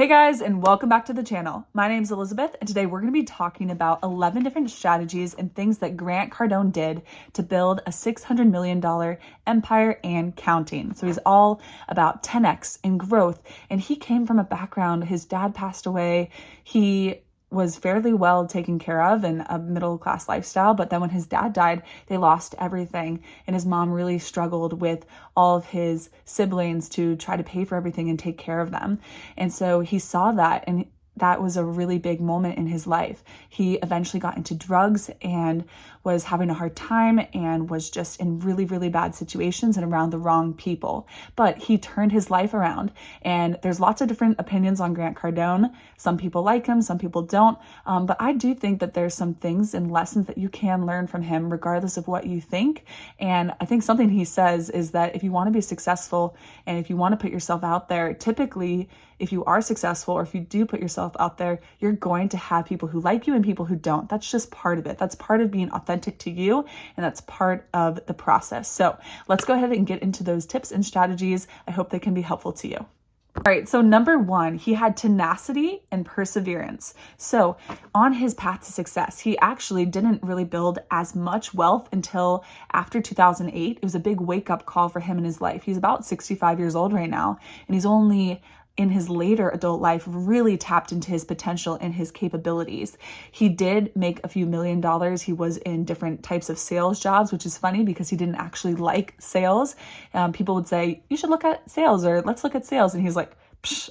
Hey guys, and welcome back to the channel. My name's Elizabeth, and today we're going to be talking about 11 different strategies and things that Grant Cardone did to build a $600 million empire and counting. So he's all about 10x and growth, and he came from a background, his dad passed away, he was fairly well taken care of in a middle-class lifestyle, but then when his dad died, they lost everything, and his mom really struggled with all of his siblings to try to pay for everything and take care of them. And so he saw that, and that was a really big moment in his life. He eventually got into drugs and was having a hard time and was just in really, really bad situations and around the wrong people. But he turned his life around, and there's lots of different opinions on Grant Cardone. Some people like him, some people don't. But I do think that there's some things and lessons that you can learn from him regardless of what you think. And I think something he says is that if you want to be successful and if you want to put yourself out there, typically if you are successful or if you do put yourself out there, you're going to have people who like you and people who don't. That's just part of it. That's part of being authentic to you, and that's part of the process. So let's go ahead and get into those tips and strategies. I hope they can be helpful to you. All right, so number one, he had tenacity and perseverance. So on his path to success, he actually didn't really build as much wealth until after 2008. It was a big wake-up call for him in his life. He's about 65 years old right now, and he's only in his later adult life really tapped into his potential and his capabilities. He did make a few $1 million. He was in different types of sales jobs, which is funny because he didn't actually like sales. People would say, you should look at sales, or let's look at sales. And he's like,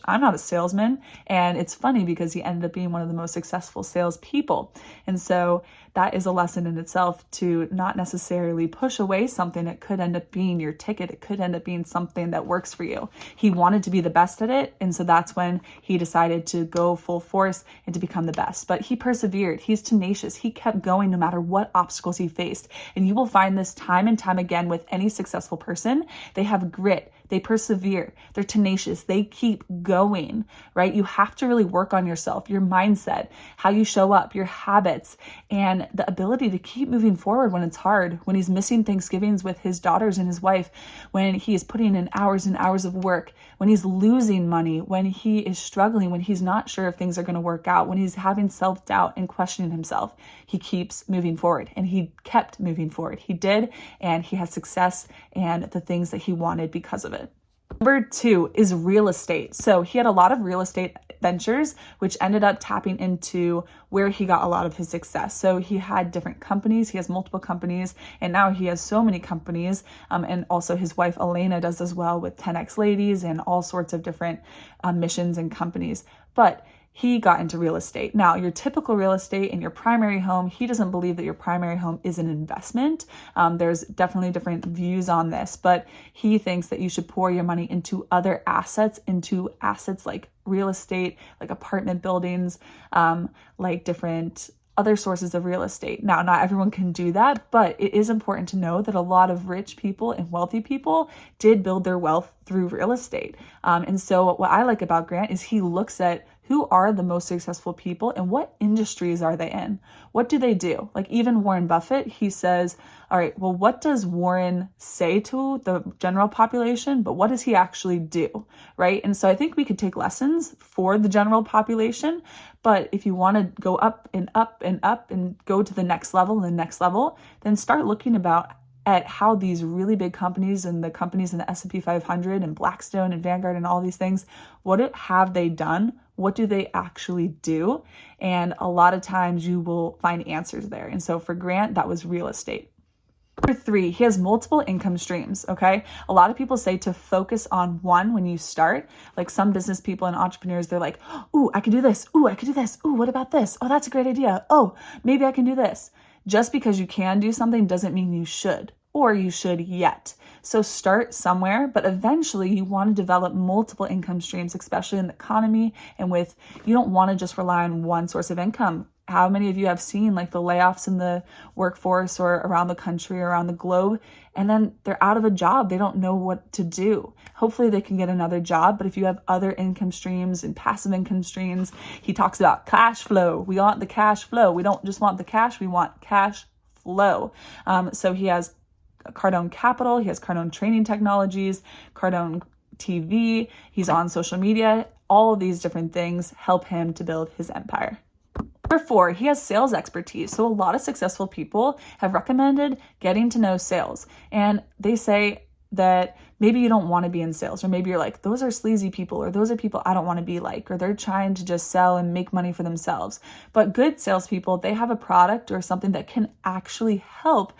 I'm not a salesman. And it's funny because he ended up being one of the most successful salespeople. And so that is a lesson in itself, to not necessarily push away something that could end up being your ticket. It could end up being something that works for you. He wanted to be the best at it. And so that's when he decided to go full force and to become the best. But he persevered. He's tenacious. He kept going no matter what obstacles he faced. And you will find this time and time again with any successful person. They have grit. They persevere. They're tenacious. They keep going, right? You have to really work on yourself, your mindset, how you show up, your habits, and the ability to keep moving forward when it's hard, when he's missing Thanksgivings with his daughters and his wife, when he is putting in hours and hours of work, when he's losing money, when he is struggling, when he's not sure if things are going to work out, when he's having self-doubt and questioning himself. He keeps moving forward, and he kept moving forward. He did, and he had success and the things that he wanted because of it. Number two is real estate. So he had a lot of real estate ventures, which ended up tapping into where he got a lot of his success. So he had different companies. He has multiple companies, and now he has so many companies. And also his wife, Elena, does as well with 10X Ladies and all sorts of different missions and companies. But he got into real estate. Now, your typical real estate in your primary home, he doesn't believe that your primary home is an investment. There's definitely different views on this, but he thinks that you should pour your money into other assets, like real estate, like apartment buildings, like different other sources of real estate. Now, not everyone can do that, but it is important to know that a lot of rich people and wealthy people did build their wealth through real estate. And so what I like about Grant is he looks at who are the most successful people and what industries are they in? What do they do? Like even Warren Buffett, he says, all right, well, what does Warren say to the general population, but what does he actually do, right? And so I think we could take lessons for the general population, but if you want to go up and up and up and go to the next level and the next level, then start looking at how these really big companies and the companies in the S&P 500 and Blackstone and Vanguard and all these things, what have they done? What do they actually do? And a lot of times you will find answers there. And so for Grant, that was real estate. Number three, he has multiple income streams, okay? A lot of people say to focus on one when you start. Like some business people and entrepreneurs, they're like, ooh, I can do this. Ooh, I can do this. Ooh, what about this? Oh, that's a great idea. Oh, maybe I can do this. Just because you can do something doesn't mean you should, or you should yet. So start somewhere, but eventually you want to develop multiple income streams, especially in the economy. And you don't want to just rely on one source of income. How many of you have seen like the layoffs in the workforce or around the country, around the globe, and then they're out of a job. They don't know what to do. Hopefully they can get another job. But if you have other income streams and passive income streams, he talks about cash flow. We want the cash flow. We don't just want the cash. We want cash flow. So he has Cardone Capital. He has Cardone Training Technologies, Cardone TV. He's on social media. all of these different things help him to build his empire. Number 4, he has sales expertise. So a lot of successful people have recommended getting to know sales. And they say that maybe you don't want to be in sales, or maybe you're like, those are sleazy people, or those are people I don't want to be like, or they're trying to just sell and make money for themselves. But good salespeople, they have a product or something that can actually help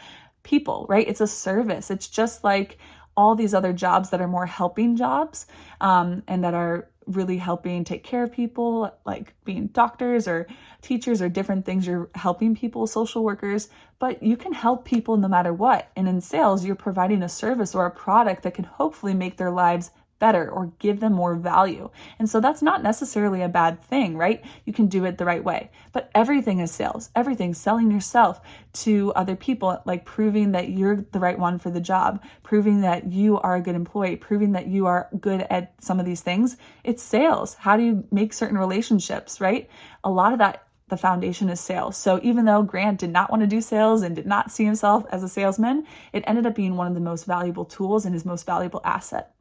people, right? It's a service. It's just like all these other jobs that are more helping jobs, and that are really helping take care of people, like being doctors or teachers or different things. You're helping people, social workers, but you can help people no matter what. And in sales, you're providing a service or a product that can hopefully make their lives better or give them more value. And so that's not necessarily a bad thing, right? You can do it the right way. But everything is sales. Everything, selling yourself to other people, like proving that you're the right one for the job, proving that you are a good employee, proving that you are good at some of these things. It's sales. How do you make certain relationships, right? A lot of that, the foundation is sales. So even though Grant did not want to do sales and did not see himself as a salesman, it ended up being one of the most valuable tools and his most valuable asset.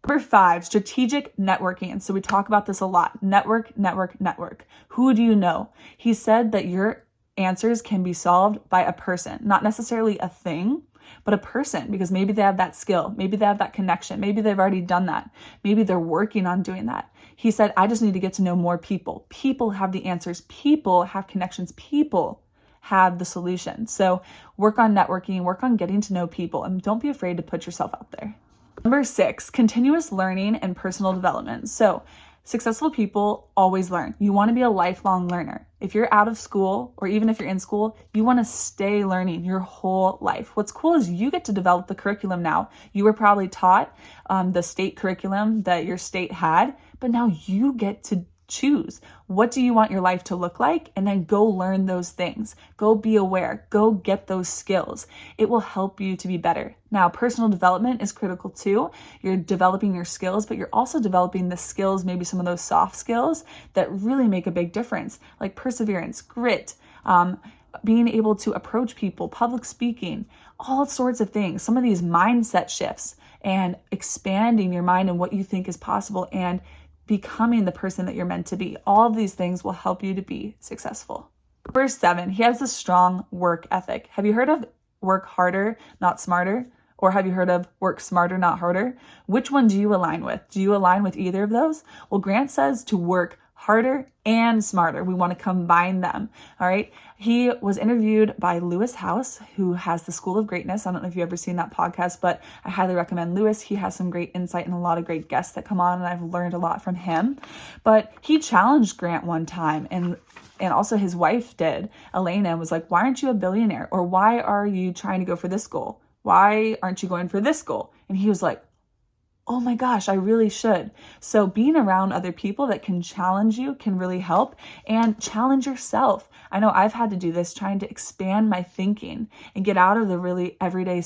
Number 5, strategic networking. So we talk about this a lot. Network, network, network. Who do you know? He said that your answers can be solved by a person, not necessarily a thing, but a person, because maybe they have that skill. Maybe they have that connection. Maybe they've already done that. Maybe they're working on doing that. He said, I just need to get to know more people. People have the answers. People have connections. People have the solution. So work on networking, work on getting to know people, and don't be afraid to put yourself out there. Number 6, continuous learning and personal development. So successful people always learn. You want to be a lifelong learner. If you're out of school, or even if you're in school, you want to stay learning your whole life. What's cool is you get to develop the curriculum now. You were probably taught the state curriculum that your state had, but now you get to choose. What do you want your life to look like? And then go learn those things. Go be aware. Go get those skills. It will help you to be better. Now, personal development is critical too. You're developing your skills, but you're also developing the skills, maybe some of those soft skills that really make a big difference, like perseverance, grit, being able to approach people, public speaking, all sorts of things. Some of these mindset shifts and expanding your mind and what you think is possible and becoming the person that you're meant to be. All of these things will help you to be successful. Number 7, he has a strong work ethic. Have you heard of work harder, not smarter? Or have you heard of work smarter, not harder? Which one do you align with? Do you align with either of those? Well, Grant says to work harder and smarter. We want to combine them. All right. He was interviewed by Lewis House, who has the School of Greatness. I don't know if you've ever seen that podcast, but I highly recommend Lewis. He has some great insight and a lot of great guests that come on, and I've learned a lot from him. But he challenged Grant one time, and also his wife did. Elena was like, why aren't you a billionaire? Or why are you trying to go for this goal? Why aren't you going for this goal? And he was like, oh my gosh, I really should. So being around other people that can challenge you can really help, and challenge yourself. I know I've had to do this, trying to expand my thinking and get out of the really everyday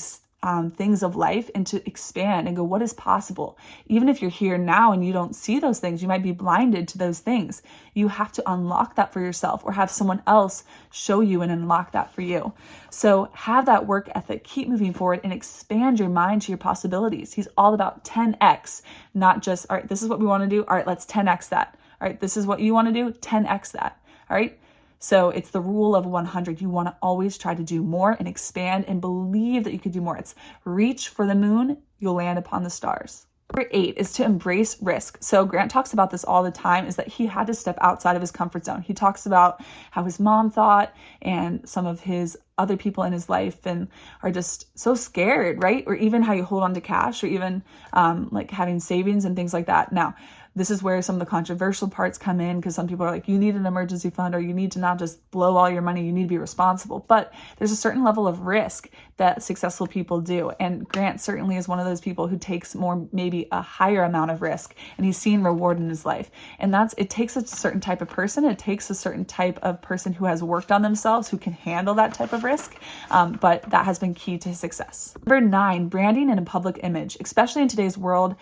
things of life and to expand and go, what is possible? Even if you're here now and you don't see those things, you might be blinded to those things. You have to unlock that for yourself, or have someone else show you and unlock that for you. So have that work ethic, keep moving forward, and expand your mind to your possibilities. He's all about 10x, not just, all right, this is what we want to do. All right, let's 10x that. All right, this is what you want to do, 10x that. All right. So it's the rule of 100. You want to always try to do more and expand and believe that you could do more. It's reach for the moon, you'll land upon the stars. Number 8 is to embrace risk. So Grant talks about this all the time, is that he had to step outside of his comfort zone. He talks about how his mom thought, and some of his other people in his life, and are just so scared, right? Or even how you hold on to cash, or even like having savings and things like that. Now, this is where some of the controversial parts come in, because some people are like, you need an emergency fund, or you need to not just blow all your money, you need to be responsible. But there's a certain level of risk that successful people do. And Grant certainly is one of those people who takes more, maybe a higher amount of risk, and he's seen reward in his life. And it takes a certain type of person. It takes a certain type of person who has worked on themselves, who can handle that type of risk. But that has been key to his success. Number 9, branding and a public image, especially in today's world.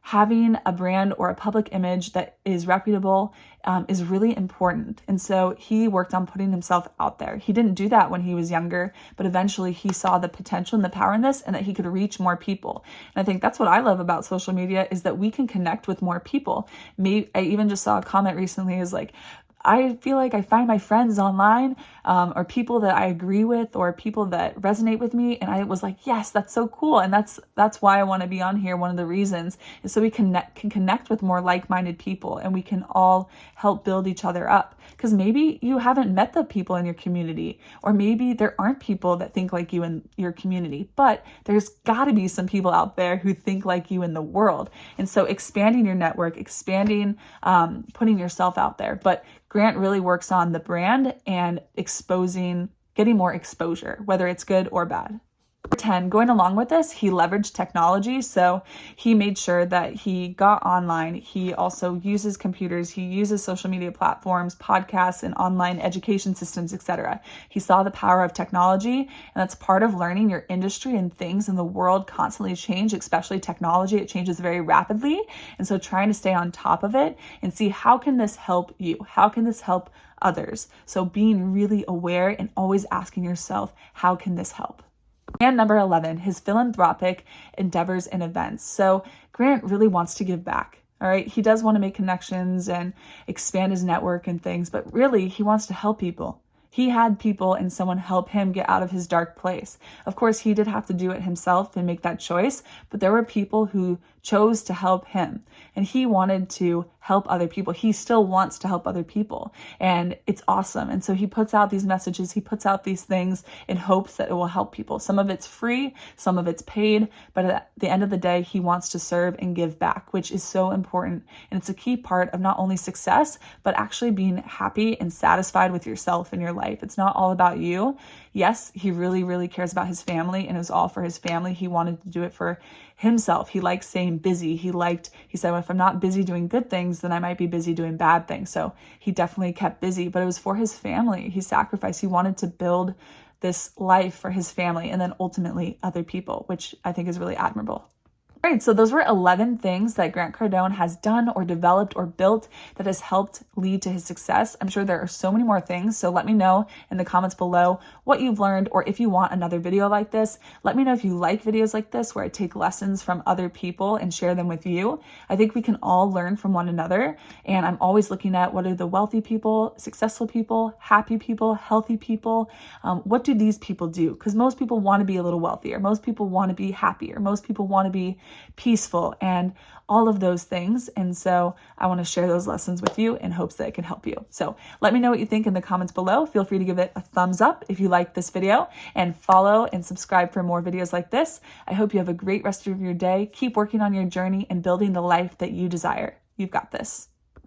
having a brand or a public image that is reputable is really important. And so he worked on putting himself out there. He didn't do that when he was younger, but eventually he saw the potential and the power in this and that he could reach more people. And I think that's what I love about social media, is that we can connect with more people. Maybe I even just saw a comment recently is like, I feel like I find my friends online, or people that I agree with, or people that resonate with me. And I was like, yes, that's so cool. And that's why I want to be on here. One of the reasons is so we can connect with more like-minded people, and we can all help build each other up. Because maybe you haven't met the people in your community, or maybe there aren't people that think like you in your community, but there's got to be some people out there who think like you in the world. And so expanding your network, expanding, putting yourself out there. But Grant really works on the brand and getting more exposure, whether it's good or bad. 10, going along with this, he leveraged technology. So he made sure that he got online. He also uses computers. He uses social media platforms, podcasts, and online education systems, etc. He saw the power of technology, and that's part of learning. Your industry and things in the world constantly change, especially technology. It changes very rapidly. And so trying to stay on top of it and see, how can this help you? How can this help others? So being really aware and always asking yourself, how can this help? And number 11, his philanthropic endeavors and events. So Grant really wants to give back. All right. He does want to make connections and expand his network and things, but really he wants to help people. He had people and someone help him get out of his dark place. Of course, he did have to do it himself and make that choice, but there were people who chose to help him, and he wanted to help other people. He still wants to help other people, and it's awesome. And so he puts out these messages, he puts out these things in hopes that it will help people. Some of it's free, some of it's paid, but at the end of the day, he wants to serve and give back, which is so important. And it's a key part of not only success, but actually being happy and satisfied with yourself in your life. It's not all about you. Yes, he really, really cares about his family, and it was all for his family. He wanted to do it for himself. He liked staying busy. He said, well, if I'm not busy doing good things, then I might be busy doing bad things. So he definitely kept busy, but it was for his family. He sacrificed. He wanted to build this life for his family and then ultimately other people, which I think is really admirable. All right, so those were 11 things that Grant Cardone has done or developed or built that has helped lead to his success. I'm sure there are so many more things, so let me know in the comments below what you've learned, or if you want another video like this. Let me know if you like videos like this where I take lessons from other people and share them with you. I think we can all learn from one another, and I'm always looking at what are the wealthy people, successful people, happy people, healthy people. What do these people do? Because most people want to be a little wealthier. Most people want to be happier. Most people want to be peaceful and all of those things. And so I want to share those lessons with you in hopes that it can help you. So let me know what you think in the comments below. Feel free to give it a thumbs up if you like this video, and follow and subscribe for more videos like this. I hope you have a great rest of your day. Keep working on your journey and building the life that you desire. You've got this.